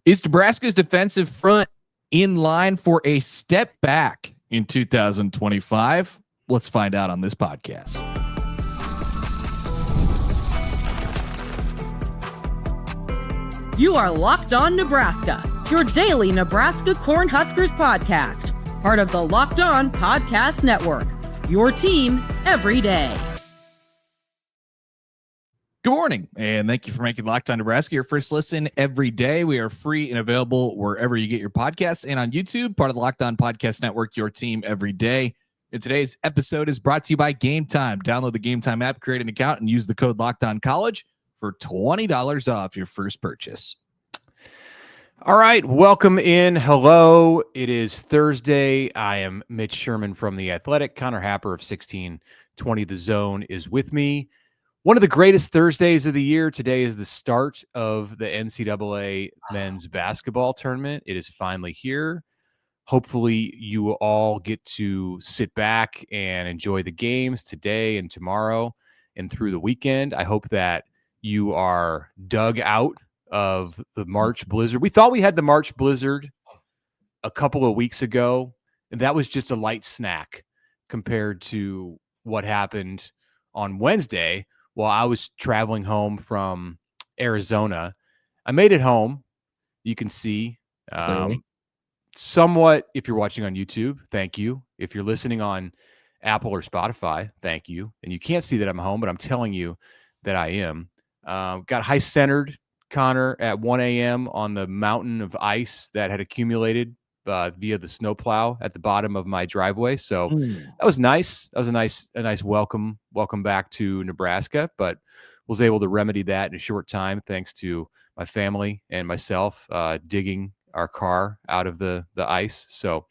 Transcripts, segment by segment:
Is Nebraska's defensive front in line for a step back in 2025? Let's find out on this podcast. You are Locked On Nebraska, your daily Nebraska Cornhuskers podcast, part of the Locked On Podcast Network, your team every day. Good morning, and thank you for making Locked On Nebraska your first listen every day. We are free and available wherever you get your podcasts and on YouTube, part of the Locked On Podcast Network, your team every day. And today's episode is brought to you by Game Time. Download the Game Time app, create an account, and use the code LOCKEDONCollege for $20 off your first purchase. All right, welcome in. Hello. It is Thursday. I am Mitch Sherman from The Athletic. Connor Happer of 1620 The Zone is with me. One of the greatest Thursdays of the year. Today is the start of the NCAA men's basketball tournament. It is finally here. Hopefully you all get to sit back and enjoy the games today and tomorrow and through the weekend. I hope that you are dug out of the March blizzard. We thought we had the March blizzard a couple of weeks ago, and that was just a light snack compared to what happened on Wednesday while I was traveling home from Arizona. I made it home. You can see somewhat if you're watching on YouTube, thank you. If you're listening on Apple or Spotify, thank you. And you can't see that I'm home, but I'm telling you that I am. Got high-centered, Connor, at 1 a.m. on the mountain of ice that had accumulated via the snowplow at the bottom of my driveway. So that was nice. That was a nice welcome back to Nebraska, but was able to remedy that in a short time thanks to my family and myself digging our car out of the ice. So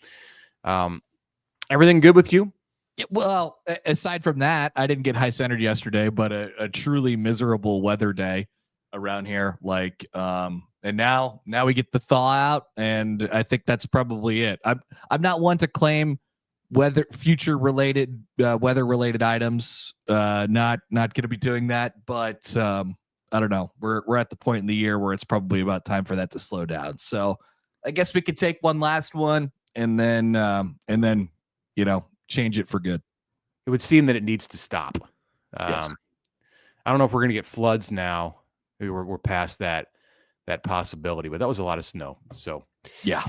everything good with you? Yeah, well, aside from that, I didn't get high-centered yesterday, but a truly miserable weather day around here. And now we get the thaw out, and I think that's probably it. I'm not one to claim weather related items. Not going to be doing that, but I don't know. We're at the point in the year where it's probably about time for that to slow down. So I guess we could take one last one and then change it for good. It would seem that it needs to stop. Yes. I don't know if we're going to get floods now. Maybe we're past that possibility, but that was a lot of snow. So, yeah.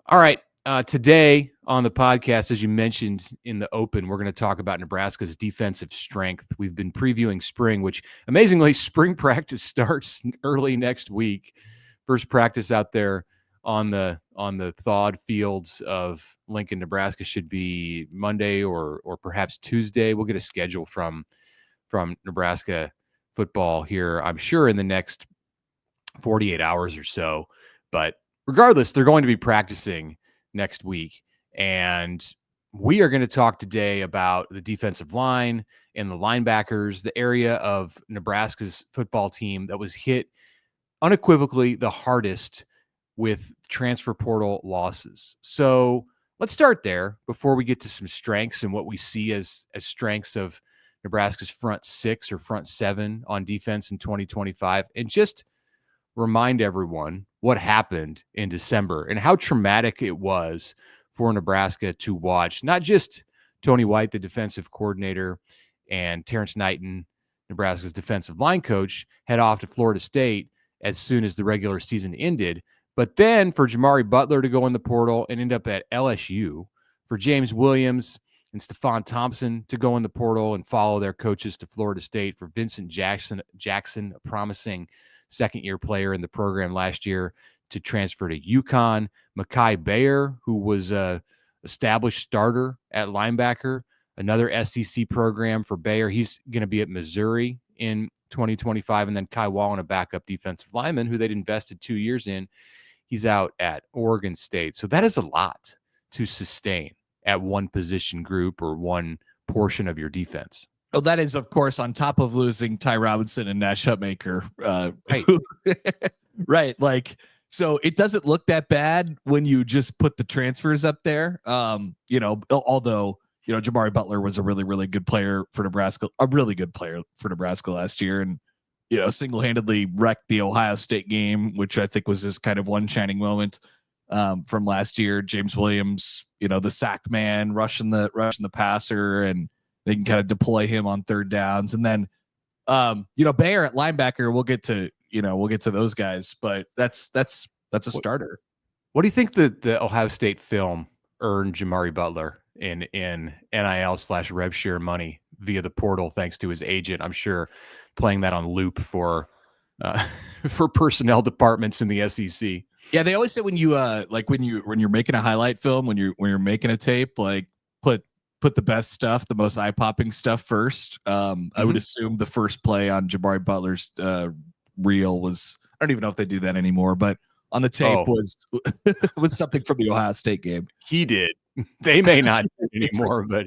All right. Today on the podcast, as you mentioned in the open, we're going to talk about Nebraska's defensive strength. We've been previewing spring, which amazingly, spring practice starts early next week. First practice out there on the thawed fields of Lincoln, Nebraska should be Monday or perhaps Tuesday. We'll get a schedule from Nebraska football here, I'm sure, in the next 48 hours or so. But regardless, they're going to be practicing next week. And we are going to talk today about the defensive line and the linebackers, the area of Nebraska's football team that was hit unequivocally the hardest with transfer portal losses. So let's start there before we get to some strengths and what we see as strengths of Nebraska's front six or front seven on defense in 2025, and just remind everyone what happened in December and how traumatic it was for Nebraska to watch not just Tony White, the defensive coordinator, and Terrence Knighton, Nebraska's defensive line coach, head off to Florida State as soon as the regular season ended, but then for John Butler to go in the portal and end up at LSU, for James Williams and Stephon Thompson to go in the portal and follow their coaches to Florida State, for Vincent Jackson, a promising second-year player in the program last year, to transfer to UConn. Mekhi Bayer, who was a established starter at linebacker, another SEC program for Bayer. He's going to be at Missouri in 2025. And then Kai Wallen, a backup defensive lineman who they'd invested 2 years in. He's out at Oregon State. So that is a lot to sustain at one position group or one portion of your defense. Oh, that is, of course, on top of losing Ty Robinson and Nash Hutmaker. Right. Right. So it doesn't look that bad when you just put the transfers up there. Although, Jamari Butler was a really, really good player for Nebraska, last year. And single-handedly wrecked the Ohio State game, which I think was his kind of one shining moment from last year. James Williams, the sack man, rushing the passer, and they can kind of deploy him on third downs. And then, Bayer at linebacker, we'll get to those guys, but that's a starter. What do you think the Ohio State film earned Jamari Butler in NIL/rev share money via the portal, thanks to his agent? I'm sure playing that on loop for personnel departments in the SEC. Yeah, they always say when you're making a highlight film, when you're making a tape, like put the best stuff, the most eye-popping stuff first. I would assume the first play on Jamari Butler's reel was, I don't even know if they do that anymore, but on the tape was something from the Ohio State game. He did. They may not anymore, but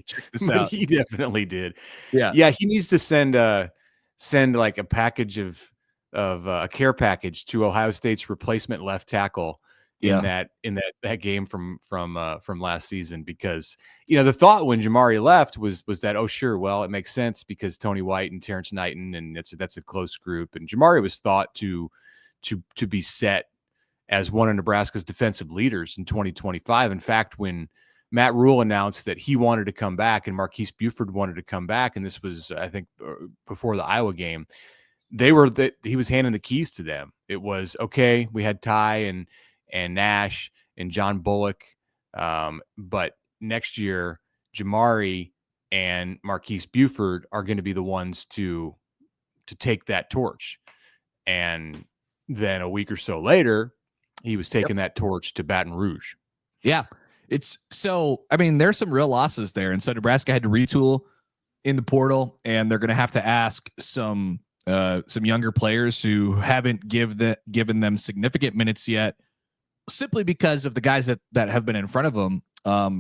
he definitely did. Yeah. He needs to send like a package of a care package to Ohio State's replacement left tackle in that game from last season, because the thought when Jamari left was that, oh sure, well, it makes sense because Tony White and Terrence Knighton, and that's a close group, and Jamari was thought to be set as one of Nebraska's defensive leaders in 2025. In fact, when Matt Rule announced that he wanted to come back and Marquise Buford wanted to come back, and this was, I think, before the Iowa game, he was handing the keys to them. It was, okay, we had Ty and Nash and John Bullock, but next year, Jamari and Marquise Buford are going to be the ones to take that torch. And then a week or so later, he was taking that torch to Baton Rouge. Yeah. There's some real losses there. And so Nebraska had to retool in the portal, and they're going to have to ask some younger players who haven't given them significant minutes yet, simply because of the guys that have been in front of them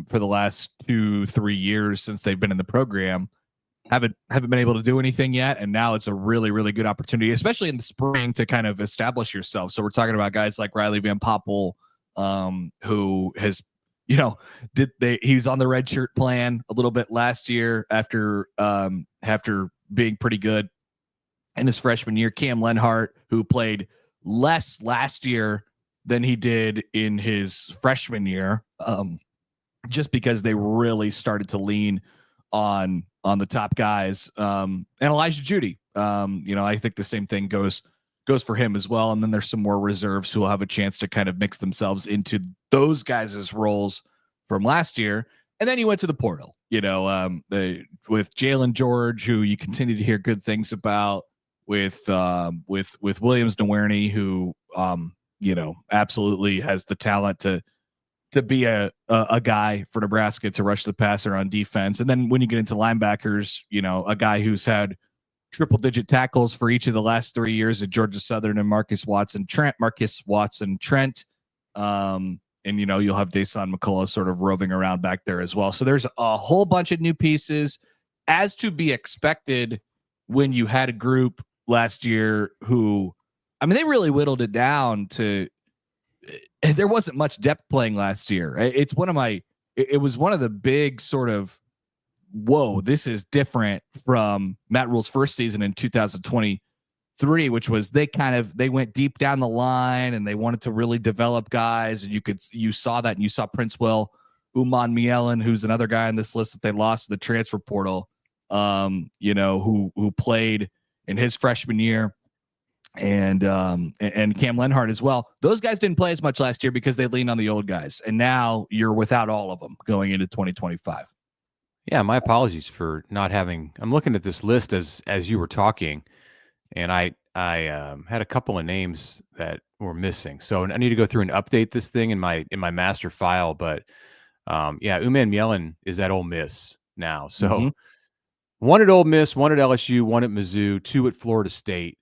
for the last 2-3 years since they've been in the program haven't been able to do anything yet. And now it's a really, really good opportunity, especially in the spring, to kind of establish yourself. So we're talking about guys like Riley Van Poppel, who has, he's on the red shirt plan a little bit last year after being pretty good in his freshman year. Cam Lenhart, who played less last year than he did in his freshman year, just because they really started to lean on the top guys, and Elijah Judy. I think the same thing goes for him as well. And then there's some more reserves who will have a chance to kind of mix themselves into those guys' roles from last year. And then he went to the portal, with Jalen George, who you continue to hear good things about, with Williams Nowerney, who absolutely has the talent to be a guy for Nebraska to rush the passer on defense. And then when you get into linebackers, a guy who's had triple-digit tackles for each of the last 3 years at Georgia Southern, and Marcus Watson Trent. And you'll have Dasan McCullough sort of roving around back there as well. So there's a whole bunch of new pieces, as to be expected when you had a group last year who, they really whittled it down to, there wasn't much depth playing last year. It was one of the big sort of, whoa, this is different from Matt Rule's first season in 2023, which was they went deep down the line and they wanted to really develop guys. And you saw that, and you saw Princewell Uman Mielen, who's another guy on this list that they lost to the transfer portal, who played in his freshman year. And Cam Lenhart as well. Those guys didn't play as much last year because they leaned on the old guys, and now you're without all of them going into 2025. Yeah, my apologies for not having. I'm looking at this list as you were talking, and I had a couple of names that were missing. So I need to go through and update this thing in my master file. But Uman Mielen is at Ole Miss now. So one at Ole Miss, one at LSU, one at Mizzou, 2 at Florida State.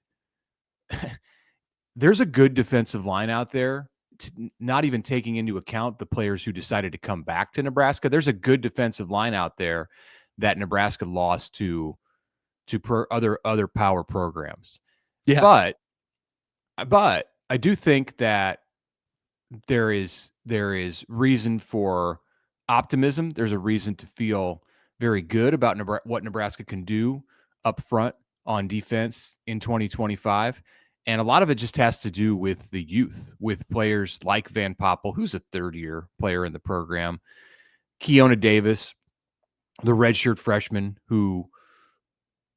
There's a good defensive line out there, not even taking into account the players who decided to come back to Nebraska. There's a good defensive line out there that Nebraska lost to other power programs. Yeah. But I do think that there is reason for optimism. There's a reason to feel very good about what Nebraska can do up front on defense in 2025. And a lot of it just has to do with the youth, with players like Van Poppel, who's a third-year player in the program, Keona Davis, the redshirt freshman who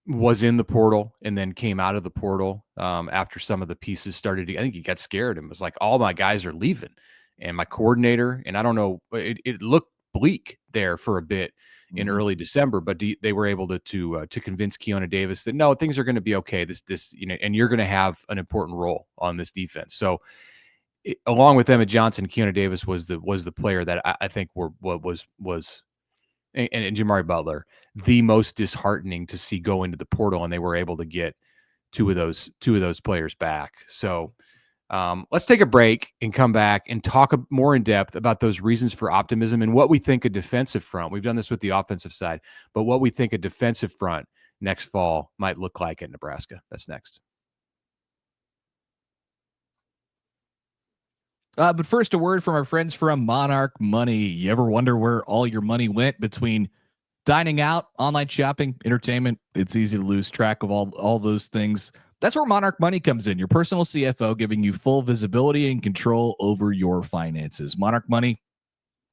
was in the portal and then came out of the portal after some of the pieces started. I think he got scared and was like, all my guys are leaving. And my coordinator, and I don't know, it looked bleak there for a bit in early December, but they were able to convince Keona Davis that no, things are going to be okay. This, and you're going to have an important role on this defense. So along with Emmett Johnson, Keona Davis was the player that I think was and Jamari Butler, the most disheartening to see go into the portal, and they were able to get two of those players back. So let's take a break and come back and talk more in depth about those reasons for optimism and what we think a defensive front. We've done this with the offensive side, but what we think a defensive front next fall might look like at Nebraska. That's next. But first, a word from our friends from Monarch Money. You ever wonder where all your money went between dining out, online shopping, entertainment? It's easy to lose track of all those things. That's where Monarch Money comes in, your personal CFO, giving you full visibility and control over your finances. Monarch Money,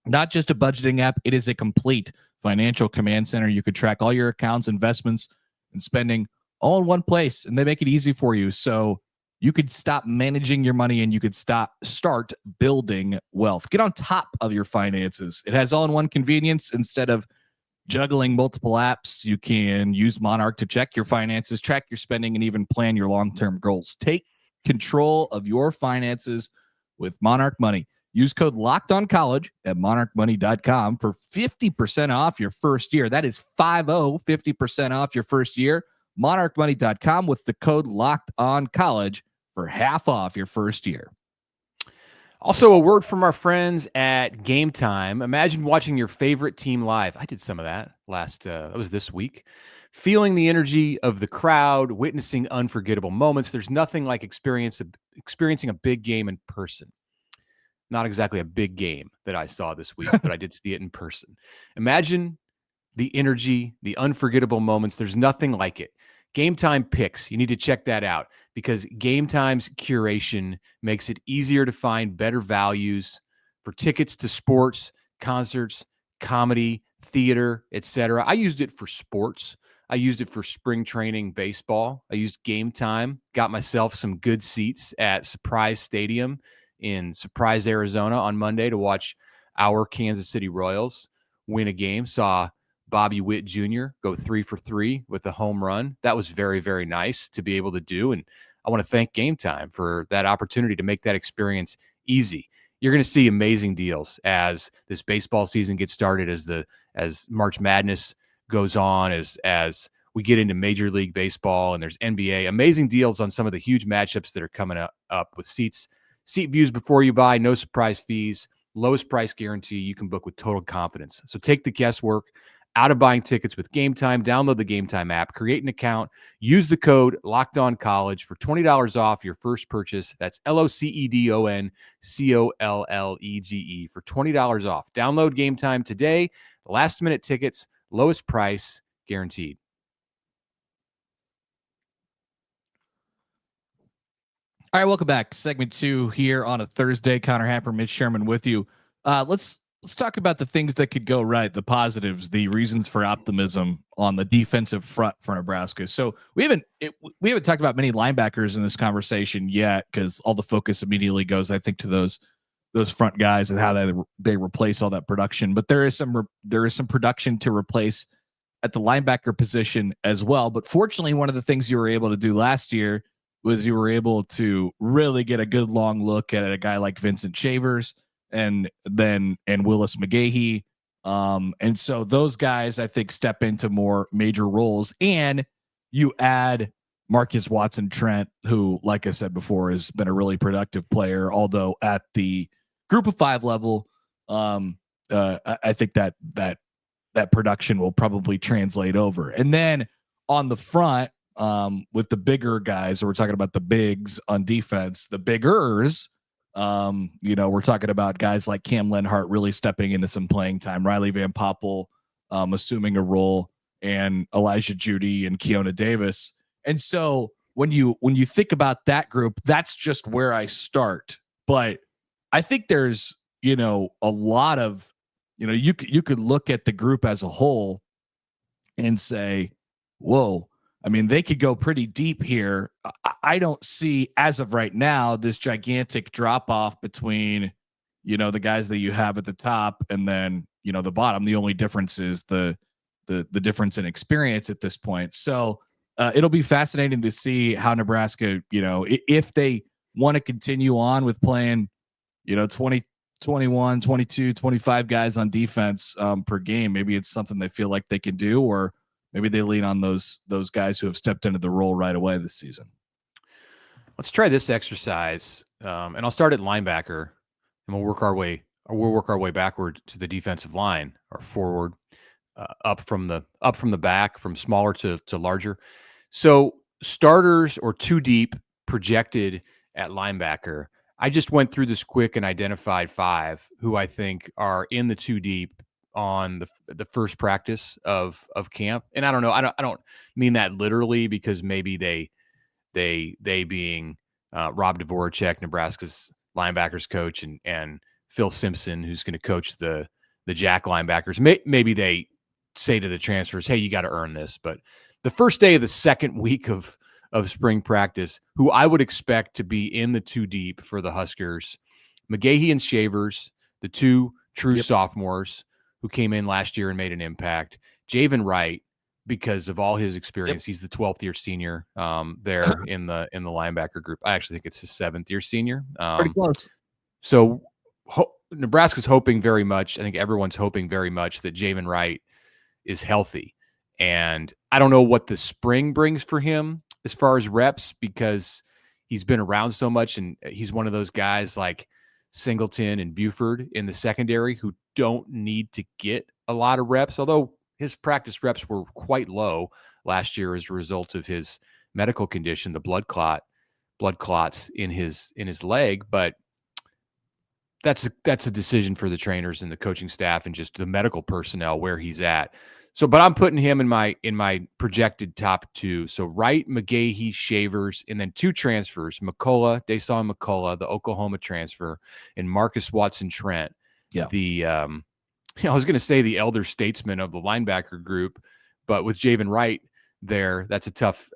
not just a budgeting app, it is a complete financial command center. You could track all your accounts, investments, and spending all in one place, and they make it easy for you. So you could stop managing your money and you could start building wealth. Get on top of your finances. It has all-in-one convenience. Instead of juggling multiple apps, you can use Monarch to check your finances, track your spending, and even plan your long-term goals. Take control of your finances with Monarch Money. Use code LOCKEDONCollege at monarchmoney.com for 50% off your first year. That is 50% off your first year. monarchmoney.com with the code LOCKEDONCollege for half off your first year. Also, a word from our friends at Game Time. Imagine watching your favorite team live. I did some of that that was this week. Feeling the energy of the crowd, witnessing unforgettable moments. There's nothing like experiencing a big game in person. Not exactly a big game that I saw this week, but I did see it in person. Imagine the energy, the unforgettable moments. There's nothing like it. Game Time Picks. You need to check that out because Game Time's curation makes it easier to find better values for tickets to sports, concerts, comedy, theater, etc. I used it for sports. I used it for spring training baseball. I used Game Time, got myself some good seats at Surprise Stadium in Surprise, Arizona on Monday to watch our Kansas City Royals win a game. Saw Bobby Witt Jr. go 3 for 3 with a home run. That was very, very nice to be able to do. And I want to thank Game Time for that opportunity to make that experience easy. You're going to see amazing deals as this baseball season gets started, as March Madness goes on, as we get into Major League Baseball and there's NBA. Amazing deals on some of the huge matchups that are coming up with seat views before you buy, no surprise fees, lowest price guarantee. You can book with total confidence. So take the guesswork out of buying tickets with Game Time. Download the Game Time app, create an account, use the code LOCKEDONCollege for $20 off your first purchase. That's LOCKEDONCOLLEGE for $20 off. Download Game Time today. Last minute tickets, lowest price guaranteed. All right, welcome back. Segment 2 here on a Thursday. Connor Happer, Mitch Sherman with you. Let's talk about the things that could go right, the positives, the reasons for optimism on the defensive front for Nebraska. So we haven't talked about many linebackers in this conversation yet because all the focus immediately goes, I think, to those front guys and how they replace all that production. But there is some production to replace at the linebacker position as well. But fortunately, one of the things you were able to do last year was you were able to really get a good long look at a guy like Vincent Shavers and Willis McGahee. And so those guys, I think, step into more major roles. And you add Marcus Watson Trent, who, like I said before, has been a really productive player, although at the group of 5 level, I think that production will probably translate over. And then on the front, with the bigger guys, we're talking about the bigs on defense, the biggers, we're talking about guys like Cam Lenhart really stepping into some playing time, Riley Van Poppel assuming a role, and Elijah Judy and Keona Davis. And so when you think about that group, that's just where I start. But I think there's, a lot of, you could look at the group as a whole and say, whoa, I mean, they could go pretty deep here. I don't see, as of right now, this gigantic drop off between, the guys that you have at the top and then, the bottom. The only difference is the difference in experience at this point. So it'll be fascinating to see how Nebraska, if they want to continue on with playing, 20, 21, 22, 25 guys on defense per game. Maybe it's something they feel like they can do, or maybe they lean on those guys who have stepped into the role right away this season. Let's try this exercise, and I'll start at linebacker, and we'll work our way backward to the defensive line or forward, up from the back, from smaller to larger. So starters or two deep projected at linebacker. I just went through this quick and identified 5 who I think are in the two deep on the first practice of camp. And I don't know, I don't mean that literally, because maybe they being Rob Dvorak, Nebraska's linebackers coach, and Phil Simpson, who's going to coach the Jack linebackers. Maybe they say to the transfers, hey, you got to earn this. But the first day of the second week of spring practice, who I would expect to be in the two deep for the Huskers, McGahee and Shavers, the two true sophomores who came in last year and made an impact. Javen Wright, because of all his experience, he's the 12th year senior there in the linebacker group. I actually think it's his 7th year senior. Pretty close. So Nebraska's hoping very much, I think everyone's hoping very much, that Javen Wright is healthy. And I don't know what the spring brings for him as far as reps, because he's been around so much, and he's one of those guys like Singleton and Buford in the secondary who don't need to get a lot of reps, although his practice reps were quite low last year as a result of his medical condition, the blood clots in his leg. But that's a decision for the trainers and the coaching staff and just the medical personnel where he's at. So, but I'm putting him in my projected top 2. So Wright, McGahee, Shavers, and then 2 transfers: Dasan McCullough, the Oklahoma transfer, and Marcus Watson-Trent. Yeah. I was going to say the elder statesman of the linebacker group, but with Javen Wright there, that's a tough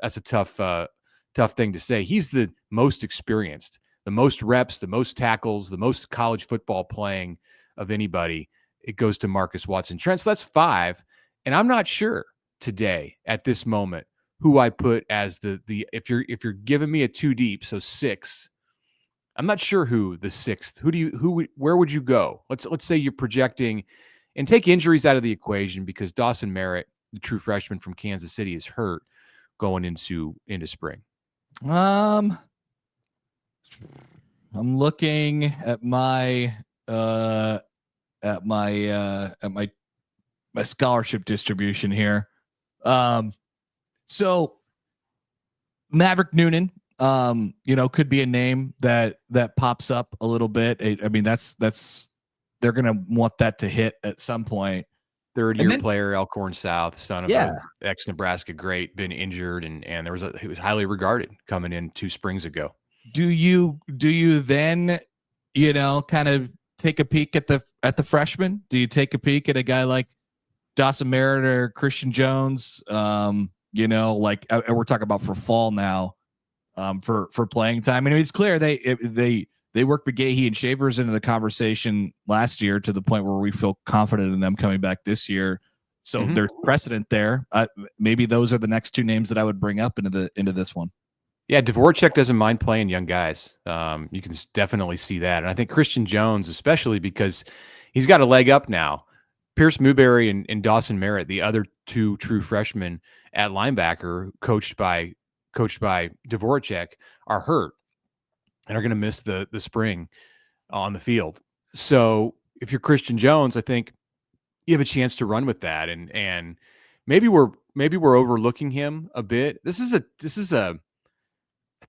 thing to say. He's the most experienced, the most reps, the most tackles, the most college football playing of anybody. It goes to Marcus Watson-Trent. So that's 5. And I'm not sure today at this moment who I put as the if you're giving me a 2 deep, so 6. I'm not sure who the 6th. Where would you go? Let's say you're projecting, and take injuries out of the equation, because Dawson Merritt, the true freshman from Kansas City, is hurt going into spring. I'm looking at my my scholarship distribution here. So Maverick Noonan, could be a name that pops up a little bit. I mean, that's they're going to want that to hit at some point. Third-year player, Elkhorn South, son of an ex-Nebraska great, been injured, and he was highly regarded coming in 2 springs ago. Do you then, kind of take a peek at the freshman? Do you take a peek at a guy like Dawson Merritt or Christian Jones? We're talking about for fall now, for playing time. I mean, it's clear they worked McGahee and Shavers into the conversation last year to the point where we feel confident in them coming back this year. So there's precedent there. Maybe those are the next 2 names that I would bring up into this one. Yeah, Dvorak doesn't mind playing young guys. You can definitely see that. And I think Christian Jones, especially because he's got a leg up now. Pierce Newberry and Dawson Merritt, the other 2 true freshmen at linebacker, coached by Dvorak, are hurt and are going to miss the spring on the field. So if you're Christian Jones, I think you have a chance to run with that. And maybe we're overlooking him a bit. This is a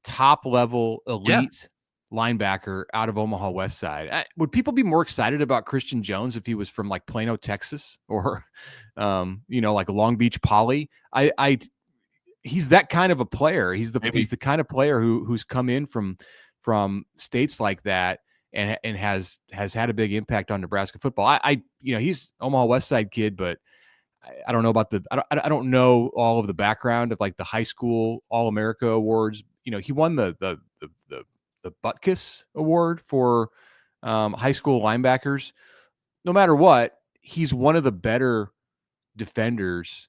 top level elite linebacker out of Omaha West Side. Would people be more excited about Christian Jones if he was from like Plano, Texas, or like Long Beach Poly? I he's that kind of a player. He's the kind of player who's come in from states like that and has had a big impact on Nebraska football. He's Omaha West Side kid, but I don't know about I don't know all of the background of like the high school All-America awards. He won the Butkus Award for high school linebackers. No matter what, he's one of the better defenders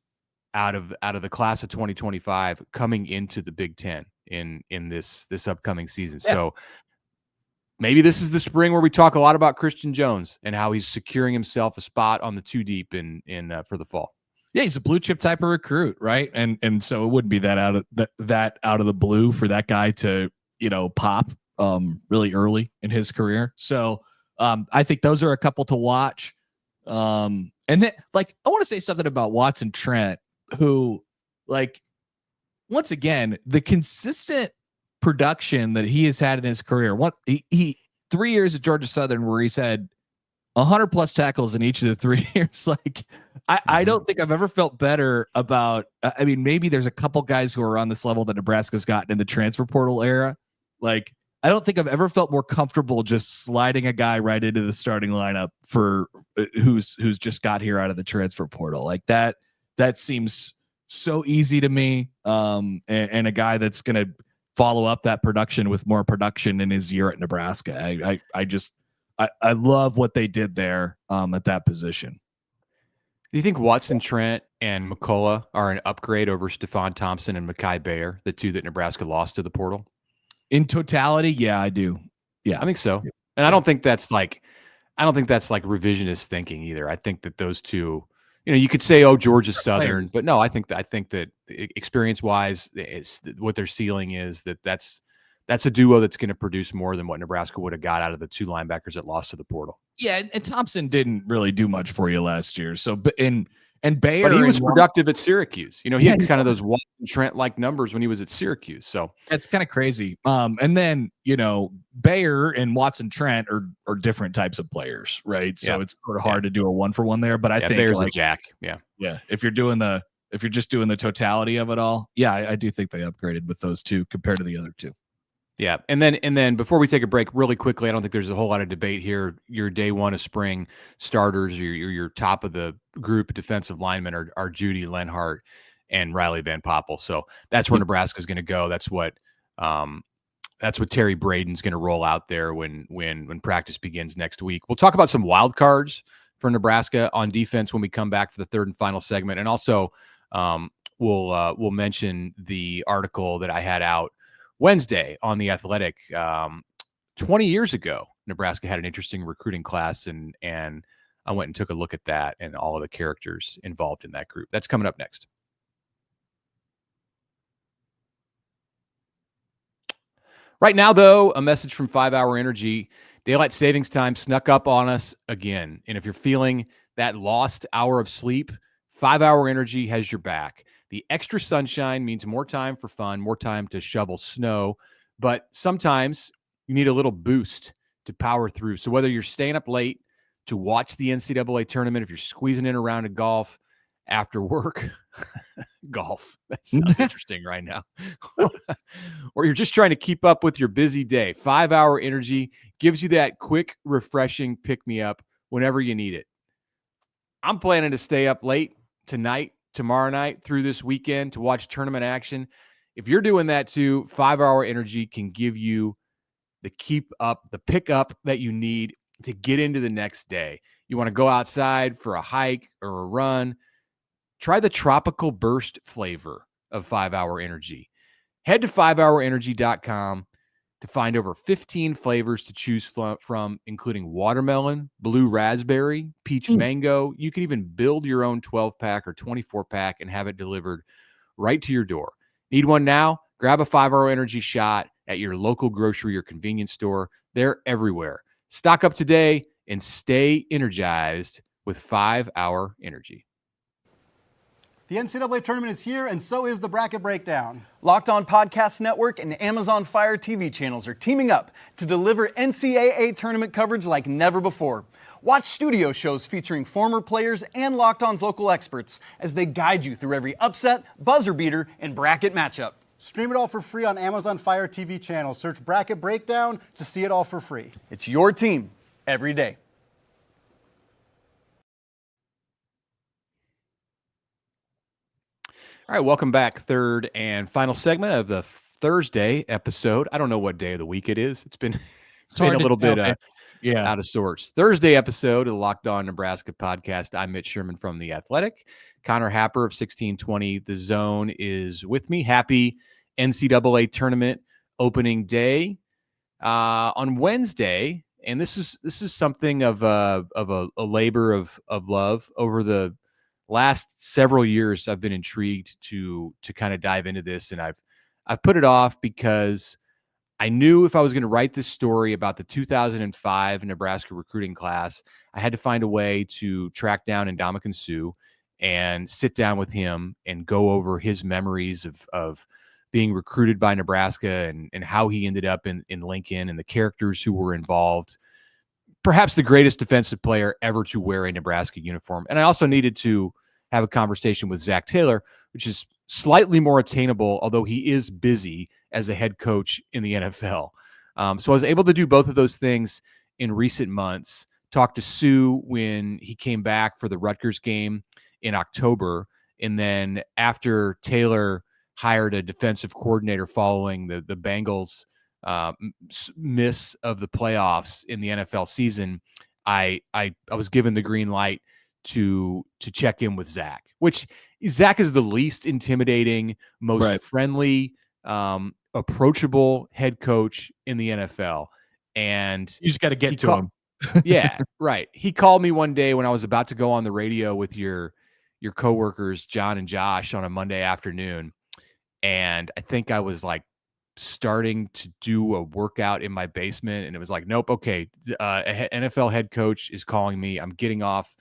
out of the class of 2025 coming into the Big Ten in this upcoming season. Yeah. So maybe this is the spring where we talk a lot about Christian Jones and how he's securing himself a spot on the 2 deep in for the fall. Yeah, he's a blue chip type of recruit, right? And so it wouldn't be that out of the blue for that guy to pop really early in his career. So I think those are a couple to watch. And then I want to say something about Watson Trent, who once again, the consistent production that he has had in his career. He 3 years at Georgia Southern where he's had 100 plus tackles in each of the 3 years. I don't think I've ever felt better about, maybe there's a couple guys who are on this level that Nebraska's gotten in the transfer portal era. I don't think I've ever felt more comfortable just sliding a guy right into the starting lineup for who's just got here out of the transfer portal. That seems so easy to me. And a guy that's going to follow up that production with more production in his year at Nebraska. I love what they did there at that position. Do you think Watson Trent and McCullough are an upgrade over Stephon Thompson and Mekhi Bayer, the two that Nebraska lost to the portal? In totality, yeah, I do. Yeah, I think so. And I don't think that's revisionist thinking either. I think that those two, you could say, Georgia Southern, but no, I think that experience-wise, it's what their ceiling is. That's a duo that's going to produce more than what Nebraska would have got out of the two linebackers that lost to the portal. Yeah, and Thompson didn't really do much for you last year. So, and Bayer, but he was productive at Syracuse. He had kind of those Watson Trent-like numbers when he was at Syracuse. So that's kind of crazy. And then Bayer and Watson Trent are different types of players, right? So it's sort of hard to do a 1-for-1 there. But I think Bayer's a jack. Yeah. If you're just doing the totality of it all, I do think they upgraded with those two compared to the other two. Yeah. And then before we take a break really quickly, I don't think there's a whole lot of debate here. Your day one of spring starters, your top of the group defensive linemen are Judy Lenhart and Riley Van Poppel. So that's where Nebraska's going to go. That's what Terry Braden's going to roll out there when practice begins next week. We'll talk about some wild cards for Nebraska on defense when we come back for the third and final segment. And also we'll mention the article that I had out Wednesday on The Athletic. 20 years ago, Nebraska had an interesting recruiting class, and I went and took a look at that and all of the characters involved in that group. That's coming up next. Right now, though, a message from 5 Hour Energy. Daylight savings time snuck up on us again. And if you're feeling that lost hour of sleep, 5 Hour Energy has your back. The extra sunshine means more time for fun, more time to shovel snow, but sometimes you need a little boost to power through. So whether you're staying up late to watch the NCAA tournament, if you're squeezing in a round of golf after work, golf, that sounds interesting right now, or you're just trying to keep up with your busy day, 5 Hour Energy gives you that quick, refreshing pick-me-up whenever you need it. I'm planning to stay up late tonight, tomorrow night, through this weekend to watch tournament action. If you're doing that too, 5 Hour Energy can give you the pickup that you need to get into the next day. You want to go outside for a hike or a run, try the tropical burst flavor of 5 Hour Energy. Head to 5hourenergy.com to find over 15 flavors to choose from, including watermelon, blue raspberry, peach mango. You can even build your own 12-pack or 24-pack and have it delivered right to your door. Need one now? Grab a 5 Hour Energy shot at your local grocery or convenience store. They're everywhere. Stock up today and stay energized with 5 Hour Energy. The NCAA tournament is here, and so is the Bracket Breakdown. Locked On Podcast Network and Amazon Fire TV channels are teaming up to deliver NCAA tournament coverage like never before. Watch studio shows featuring former players and Locked On's local experts as they guide you through every upset, buzzer beater, and bracket matchup. Stream it all for free on Amazon Fire TV channel. Search Bracket Breakdown to see it all for free. It's your team every day. All right, welcome back. Third and final segment of the Thursday episode. I don't know what day of the week it is. It's been a little bit out of sorts. Thursday episode of the Locked On Nebraska podcast. I'm Mitch Sherman from The Athletic. Connor Happer of 1620 The Zone is with me. Happy NCAA tournament opening day on Wednesday, and this is something of a labor of love over the last several years. I've been intrigued to kind of dive into this, and I've put it off because I knew if I was going to write this story about the 2005 Nebraska recruiting class, I had to find a way to track down Ndamukong Suh and sit down with him and go over his memories of being recruited by Nebraska and how he ended up in Lincoln and the characters who were involved. Perhaps the greatest defensive player ever to wear a Nebraska uniform. And I also needed to have a conversation with Zach Taylor, which is slightly more attainable, although he is busy as a head coach in the NFL. So I was able to do both of those things in recent months. Talked to Suh when he came back for the Rutgers game in October. And then after Taylor hired a defensive coordinator following the Bengals miss of the playoffs in the NFL season, I was given the green light to check in with Zach, which Zach is the least intimidating, most friendly, approachable head coach in the NFL. And you just got to get to him. Yeah, right. He called me one day when I was about to go on the radio with your coworkers, John and Josh, on a Monday afternoon. And I think I was like starting to do a workout in my basement, and it was like, nope, okay, NFL head coach is calling me. I'm getting off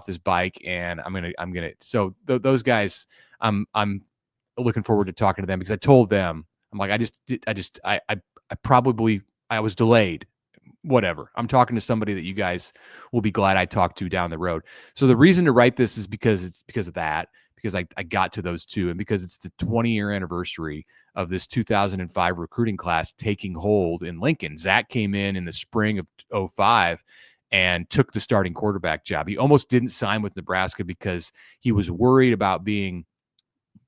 this bike, and I'm gonna. So those guys, I'm looking forward to talking to them, because I told them, I'm like, I was delayed. Whatever. I'm talking to somebody that you guys will be glad I talked to down the road. So the reason to write this is because of that, because I got to those two, and because it's the 20-year anniversary of this 2005 recruiting class taking hold in Lincoln. Zach came in the spring of 2005 and took the starting quarterback job. He almost didn't sign with Nebraska because he was worried about being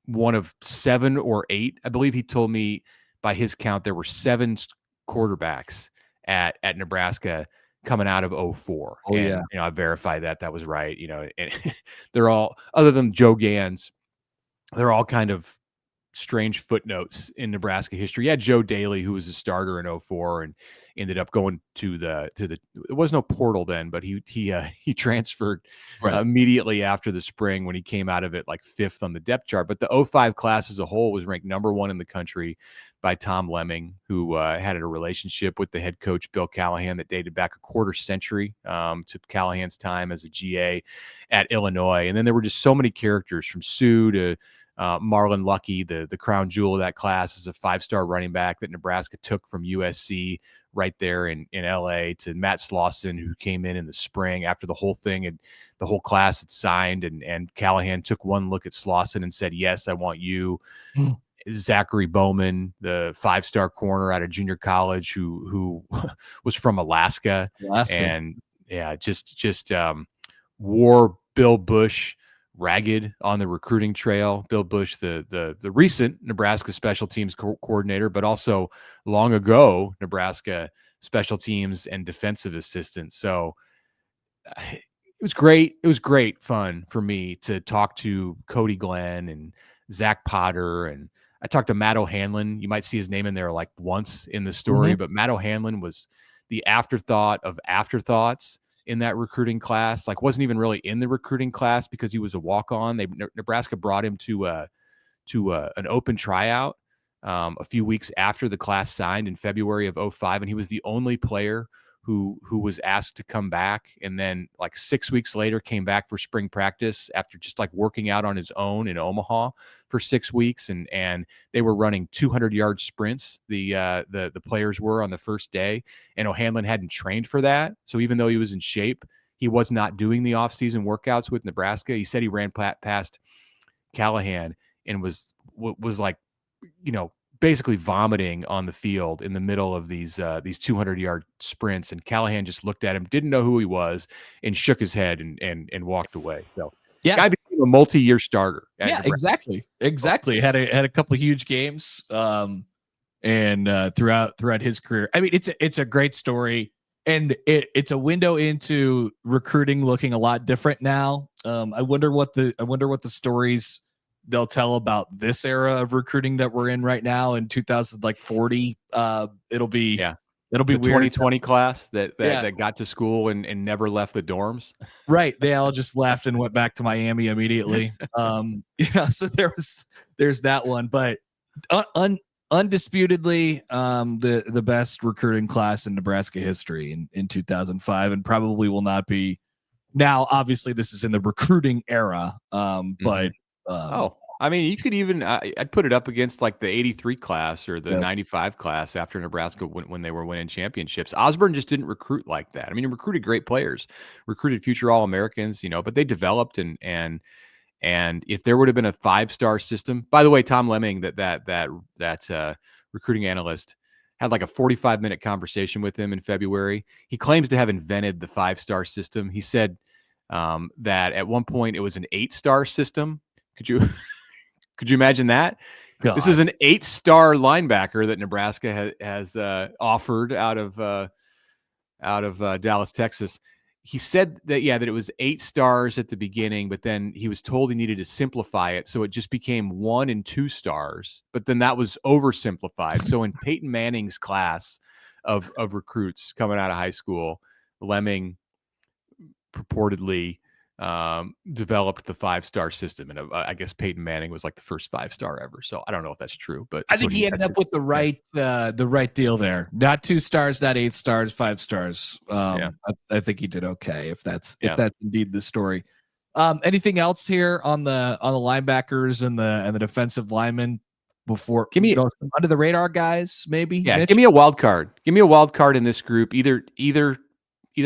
one of 7 or 8. I believe he told me by his count there were 7 quarterbacks at Nebraska coming out of 2004. Oh, and, I verified that was right. And they're all, other than Joe Gans, they're all kind of strange footnotes in Nebraska history. You had Joe Daly, who was a starter in 2004 and ended up going to the there was no portal then, but he transferred immediately after the spring when he came out of it like 5th on the depth chart. But the 2005 class as a whole was ranked number 1 in the country by Tom Lemming, who had a relationship with the head coach Bill Callahan that dated back a quarter century to Callahan's time as a GA at Illinois. And then there were just so many characters, from Suh to Marlon Lucky, the crown jewel of that class, is a 5-star running back that Nebraska took from USC right there in LA, to Matt Slauson, who came in the spring after the whole thing and the whole class had signed, and Callahan took one look at Slauson and said, "Yes, I want you." Zachary Bowman, the 5-star corner out of junior college, who was from Alaska. And just wore Bill Bush ragged on the recruiting trail. Bill Bush, the recent Nebraska special teams coordinator, but also long ago Nebraska special teams and defensive assistant. So it was great. It was great fun for me to talk to Cody Glenn and Zach Potter, and I talked to Matt O'Hanlon. You might see his name in there like once in the story, but Matt O'Hanlon was the afterthought of afterthoughts in that recruiting class. Like, wasn't even really in the recruiting class because he was a walk-on. Nebraska brought him to an open tryout a few weeks after the class signed in February of 2005, and he was the only player who was asked to come back, and then like 6 weeks later came back for spring practice after just like working out on his own in Omaha for 6 weeks, and they were running 200-yard sprints. The players were on the first day, and O'Hanlon hadn't trained for that, so even though he was in shape, he was not doing the off-season workouts with Nebraska. He said he ran past Callahan and was like, basically vomiting on the field in the middle of these 200-yard sprints. And Callahan just looked at him, didn't know who he was, and shook his head and walked away. So guy became a multi-year starter. Yeah, exactly. Had a couple of huge games and throughout his career. I mean, it's a great story, and it's a window into recruiting looking a lot different now. I wonder what the stories they'll tell about this era of recruiting that we're in right now in 2040. It'll be the weird. 2020 class that got to school and never left the dorms. Right. They all just left and went back to Miami immediately. So there's that one, but undisputedly the best recruiting class in Nebraska history in 2005, and probably will not be now. Obviously this is in the recruiting era. But I mean, you could even I'd put it up against like the 83 class or the 95 class after Nebraska when they were winning championships. Osborne just didn't recruit like that. I mean, he recruited great players, recruited future All-Americans, but they developed and if there would have been a 5-star system, by the way, Tom Lemming, that recruiting analyst, had like a 45-minute conversation with him in February. He claims to have invented the 5-star system. He said that at one point it was an 8-star system. Could you imagine that? God. This is an 8-star linebacker that Nebraska has offered out of Dallas, Texas. He said that it was 8 stars at the beginning, but then he was told he needed to simplify it, so it just became 1 and 2 stars. But then that was oversimplified. So in Peyton Manning's class of recruits coming out of high school, Lemming purportedly developed the 5-star system, and I guess Peyton Manning was like the first 5-star ever. So I don't know if that's true, but I think he ended up with the right deal there. Not 2 stars, not 8 stars, 5 stars. I think he did okay if that's indeed the story. Anything else here on the linebackers and the defensive linemen before give me some under the radar guys maybe? Yeah, Mitch? give me a wild card. Give me a wild card in this group, either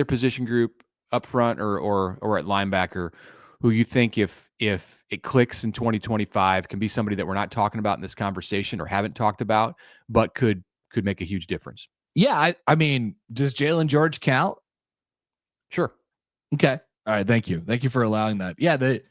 position group, up front or at linebacker, who you think if it clicks in 2025 can be somebody that we're not talking about in this conversation or haven't talked about, but could make a huge difference. Yeah, I mean, does Jalen George count? Sure. Okay. All right. Thank you for allowing that. Yeah. There's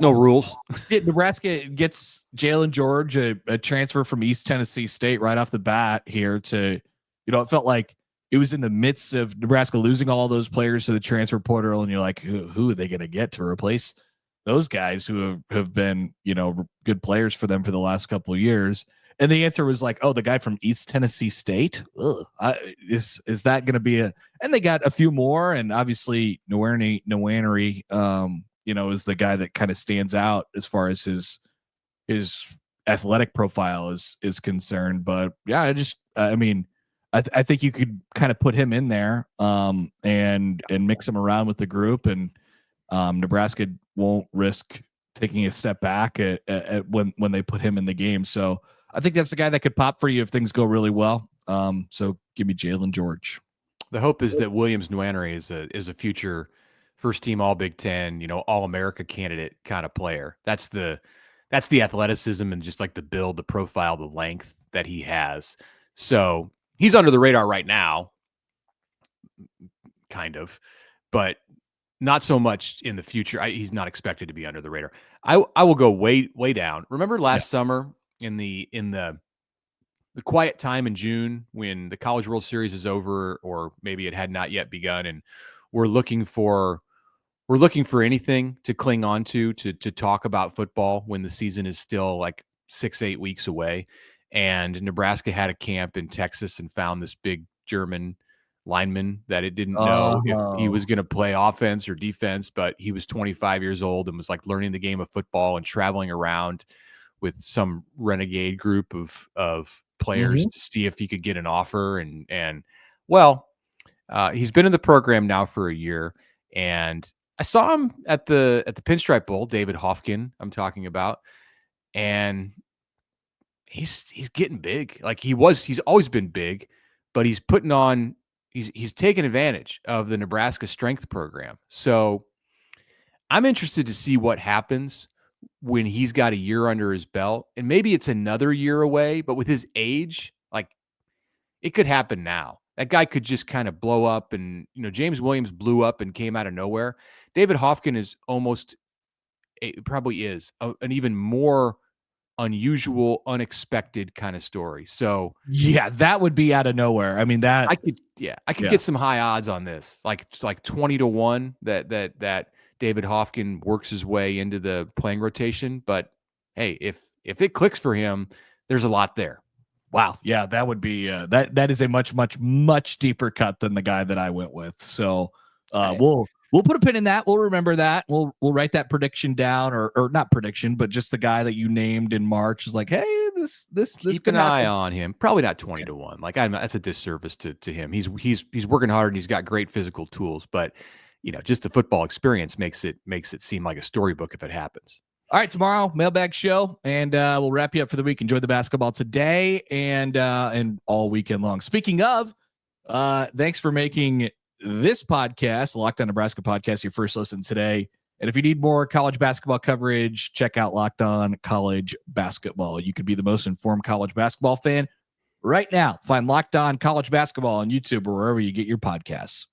no rules. Nebraska gets Jalen George, a transfer from East Tennessee State, right off the bat here to, it felt like it was in the midst of Nebraska losing all those players to the transfer portal, and you're like, who are they going to get to replace those guys who have been, good players for them for the last couple of years? And the answer was like, oh, the guy from East Tennessee State. Is that going to be and they got a few more, and obviously Nwaneri, is the guy that kind of stands out as far as his athletic profile is concerned. But yeah, I think you could kind of put him in there and mix him around with the group, and Nebraska won't risk taking a step back at when they put him in the game. So I think that's the guy that could pop for you if things go really well. So give me Jalen George. The hope is that Williams Nwaneri is a future first team All Big Ten, All America candidate kind of player. That's the athleticism and just like the build, the profile, the length that he has. So he's under the radar right now, kind of, but not so much in the future. He's not expected to be under the radar. I will go way down. Remember last summer in the quiet time in June when the College World Series is over, or maybe it had not yet begun, and we're looking for anything to cling on to talk about football when the season is still like 6-8 weeks away. And Nebraska had a camp in Texas and found this big German lineman that it didn't know if he was going to play offense or defense, but he was 25 years old and was like learning the game of football and traveling around with some renegade group of players to see if he could get an offer. And well, He's been in the program now for a year, and I saw him at the Pinstripe Bowl. David Hofkin, I'm talking about, and he's getting big. Like he's always been big, but he's putting on. He's taking advantage of the Nebraska strength program. So I'm interested to see what happens when he's got a year under his belt, and maybe it's another year away. But with his age, like it could happen now. That guy could just kind of blow up, and James Williams blew up and came out of nowhere. David Hofkin is probably is an even more unusual, unexpected kind of story. So yeah, that would be out of nowhere. I mean, I could get some high odds on this, like 20-1 that David Hofkin works his way into the playing rotation. But hey, if it clicks for him, there's a lot there. Wow. Yeah, that would be that is a much deeper cut than the guy that I went with. So we'll put a pin in that. We'll remember that. We'll write that prediction down, or not prediction, but just the guy that you named in March is like, hey, this keep an eye on him. Probably not 20-1. Like that's a disservice to him. He's working hard and he's got great physical tools, but just the football experience makes it seem like a storybook if it happens. All right, tomorrow, mailbag show, and we'll wrap you up for the week. Enjoy the basketball today and all weekend long. Speaking of, thanks for making this podcast, Locked On Nebraska podcast, your first listen today. And if you need more college basketball coverage, check out Locked On College Basketball. You could be the most informed college basketball fan right now. Find Locked On College Basketball on YouTube or wherever you get your podcasts.